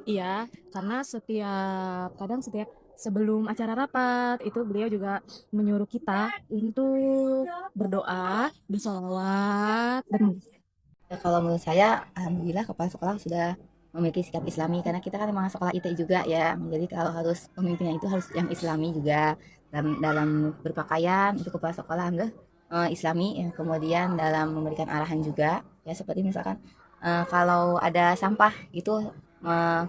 Iya, karena setiap sebelum acara rapat itu beliau juga menyuruh kita untuk berdoa, bersolawat, dan Ya, kalau menurut saya, alhamdulillah kepala sekolah sudah memiliki sikap Islami karena kita kan memang sekolah IT juga ya. Jadi kalau harus pemimpinnya itu harus yang Islami juga dalam berpakaian untuk kepala sekolah alhamdulillah Islami ya. Kemudian dalam memberikan arahan juga ya seperti misalkan kalau ada sampah itu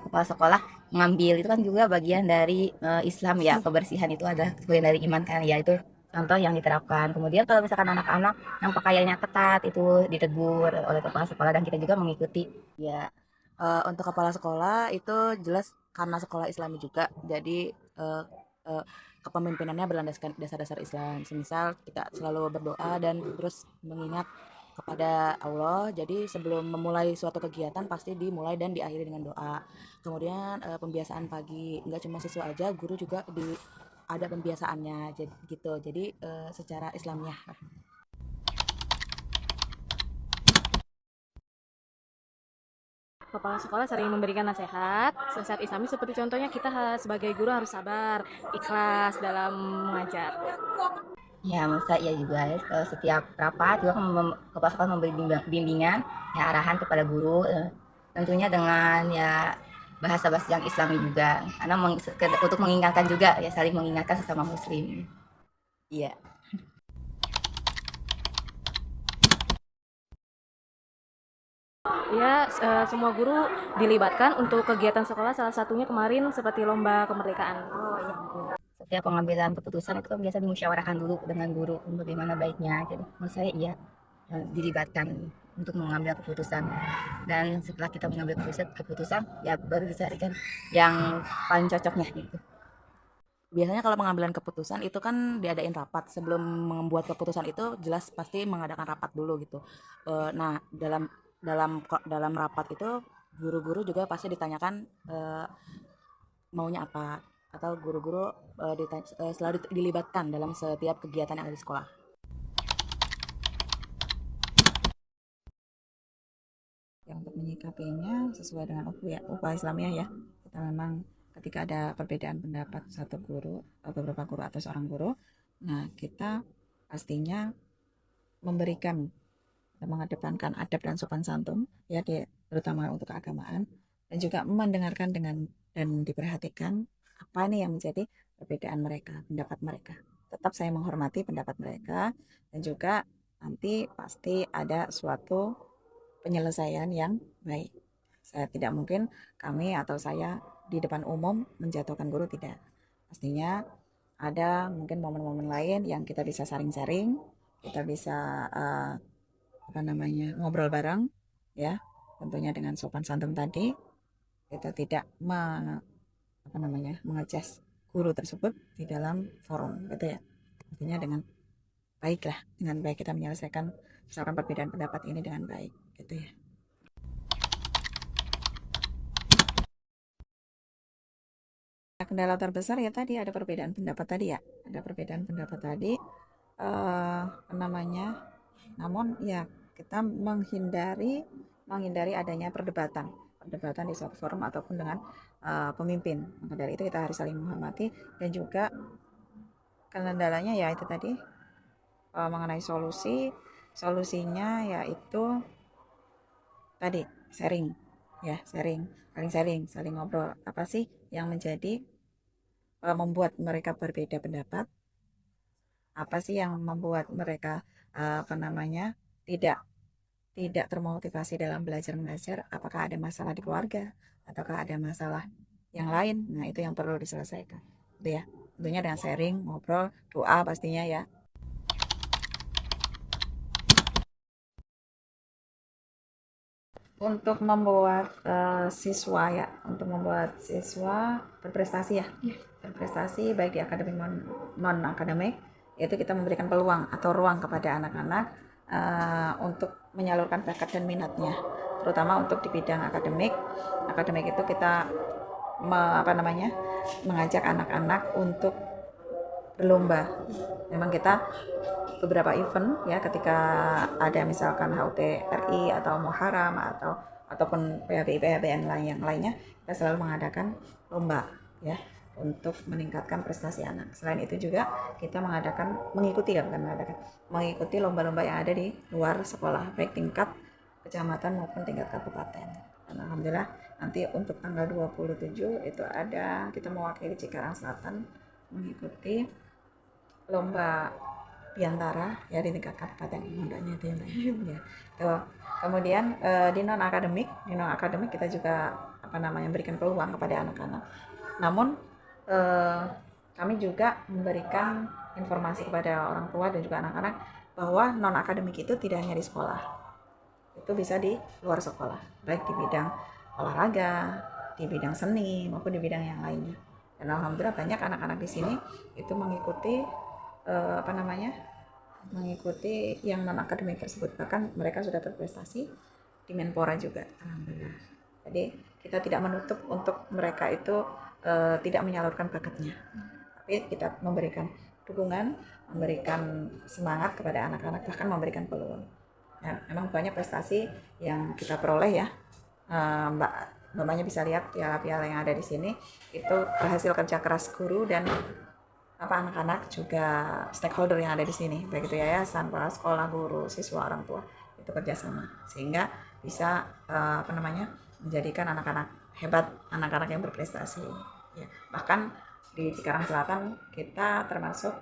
kepala sekolah mengambil itu kan juga bagian dari Islam ya. Kebersihan itu adalah bagian dari iman kan ya itu contoh yang diterapkan. Kemudian kalau misalkan anak-anak yang pakaiannya ketat itu ditegur oleh kepala sekolah dan kita juga mengikuti. Ya, untuk kepala sekolah itu jelas karena sekolah Islami juga, jadi eh, kepemimpinannya berlandaskan dasar-dasar Islam. Semisal kita selalu berdoa dan terus mengingat kepada Allah. Jadi sebelum memulai suatu kegiatan pasti dimulai dan diakhiri dengan doa. Kemudian pembiasaan pagi, nggak cuma siswa aja, guru juga ada pembiasaannya, jadi gitu. Jadi secara Islamnya. kepala sekolah sering memberikan nasihat Islami seperti contohnya kita sebagai guru harus sabar, ikhlas dalam mengajar. Ya, masa iya juga ya. Setiap rapat juga kan kepala sekolah memberi bimbingan, ya arahan kepada guru, tentunya dengan ya bahasa-bahasa yang Islami juga, karena untuk mengingatkan juga ya saling mengingatkan sesama Muslim. Iya. Ya, semua guru dilibatkan untuk kegiatan sekolah, salah satunya kemarin seperti lomba kemerdekaan. Oh iya betul. Setiap pengambilan keputusan itu kan biasa dimusyawarahkan dulu dengan guru bagaimana baiknya. Jadi menurut saya iya dilibatkan untuk mengambil keputusan. Dan setelah kita mengambil keputusan ya baru dicarikan yang paling cocoknya gitu. Biasanya kalau pengambilan keputusan itu kan diadain rapat. Sebelum membuat keputusan itu jelas pasti mengadakan rapat dulu gitu. Nah, dalam rapat itu guru-guru juga pasti ditanyakan maunya apa, atau guru-guru selalu dilibatkan dalam setiap kegiatan yang ada di sekolah. Ya, untuk menyikapinya sesuai dengan upaya Islamiyah ya. Kita memang ketika ada perbedaan pendapat satu guru atau beberapa guru atau seorang guru, nah kita pastinya memberikan dan mengedepankan adab dan sopan santun ya terutama untuk keagamaan dan juga mendengarkan dan diperhatikan apa nih yang menjadi perbedaan mereka, pendapat mereka. Tetap saya menghormati pendapat mereka dan juga nanti pasti ada suatu penyelesaian yang baik. Saya tidak mungkin kami atau saya di depan umum menjatuhkan guru tidak. Pastinya ada mungkin momen-momen lain yang kita bisa saring-saring, kita bisa apa namanya ngobrol bareng, ya tentunya dengan sopan santun tadi. Kita tidak apa namanya mengecas guru tersebut di dalam forum, gitu ya. Artinya dengan baik kita menyelesaikan misalkan perbedaan pendapat ini dengan baik, gitu ya. Kendala terbesar ya tadi ada perbedaan pendapat tadi ya, ada perbedaan pendapat tadi, apa namanya, namun ya kita menghindari adanya perdebatan perdebatan di suatu forum ataupun dengan pemimpin. Maka dari itu kita harus saling menghormati dan juga kendalanya ya itu tadi mengenai solusinya yaitu tadi sharing ya saling ngobrol apa sih yang menjadi membuat mereka berbeda pendapat, apa sih yang membuat mereka apa namanya tidak tidak termotivasi dalam belajar mengajar, apakah ada masalah di keluarga ataukah ada masalah yang lain. Nah itu yang perlu diselesaikan itu ya, tentunya dengan sharing ngobrol doa pastinya ya. Untuk membuat siswa ya, untuk membuat siswa berprestasi ya, berprestasi baik di akademik non akademik, yaitu kita memberikan peluang atau ruang kepada anak-anak untuk menyalurkan bakat dan minatnya, terutama untuk di bidang akademik. Akademik itu kita apa namanya mengajak anak-anak untuk berlomba. Memang kita beberapa event ya ketika ada misalkan HUT RI atau Muharram atau ataupun PHBI-PHBN lain yang lainnya, kita selalu mengadakan lomba ya untuk meningkatkan prestasi anak. Selain itu juga kita mengikuti lomba-lomba yang ada di luar sekolah, baik tingkat kecamatan maupun tingkat kabupaten. Dan alhamdulillah nanti untuk tanggal 27 itu kita mewakili Cikarang Selatan mengikuti lomba Biantara ya di tingkat kabupaten mondoknya itu ya. Kemudian di non akademik kita juga berikan peluang kepada anak-anak. Namun kami juga memberikan informasi kepada orang tua dan juga anak-anak bahwa non akademik itu tidak hanya di sekolah, itu bisa di luar sekolah, baik di bidang olahraga, di bidang seni maupun di bidang yang lainnya. Dan alhamdulillah banyak anak-anak di sini itu mengikuti mengikuti yang non akademik tersebut, bahkan mereka sudah berprestasi di Menpora juga, alhamdulillah. Jadi kita tidak menutup untuk mereka itu tidak menyalurkan bakatnya, tapi kita memberikan dukungan, memberikan semangat kepada anak-anak, bahkan memberikan peluang. Ya, memang banyak prestasi yang kita peroleh ya, Mbaknya bisa lihat piala-piala yang ada di sini itu hasil kerja keras guru dan anak-anak juga stakeholder yang ada di sini, baik itu yayasan, kepala sekolah, guru, siswa, orang tua, itu kerjasama sehingga bisa menjadikan anak-anak hebat, anak-anak yang berprestasi ya. Bahkan di Cikarang Selatan kita termasuk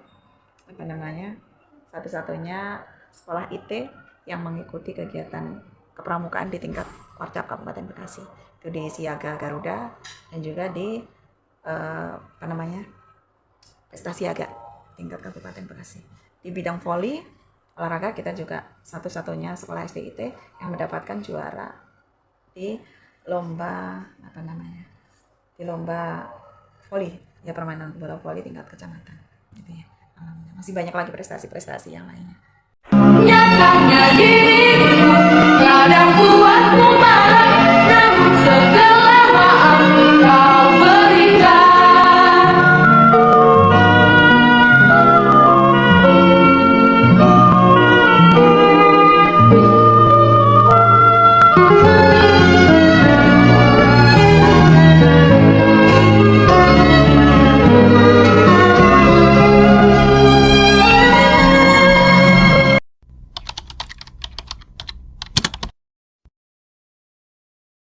satu-satunya sekolah IT yang mengikuti kegiatan kepramukaan di tingkat Warcap Kabupaten Bekasi, itu di Siaga Garuda dan juga di prestasi siaga tingkat Kabupaten Bekasi. Di bidang voli olahraga kita juga satu-satunya sekolah SD IT yang mendapatkan juara di lomba di lomba voli ya, permainan bola voli tingkat kecamatan gitu ya. Masih banyak lagi prestasi-prestasi yang lainnya.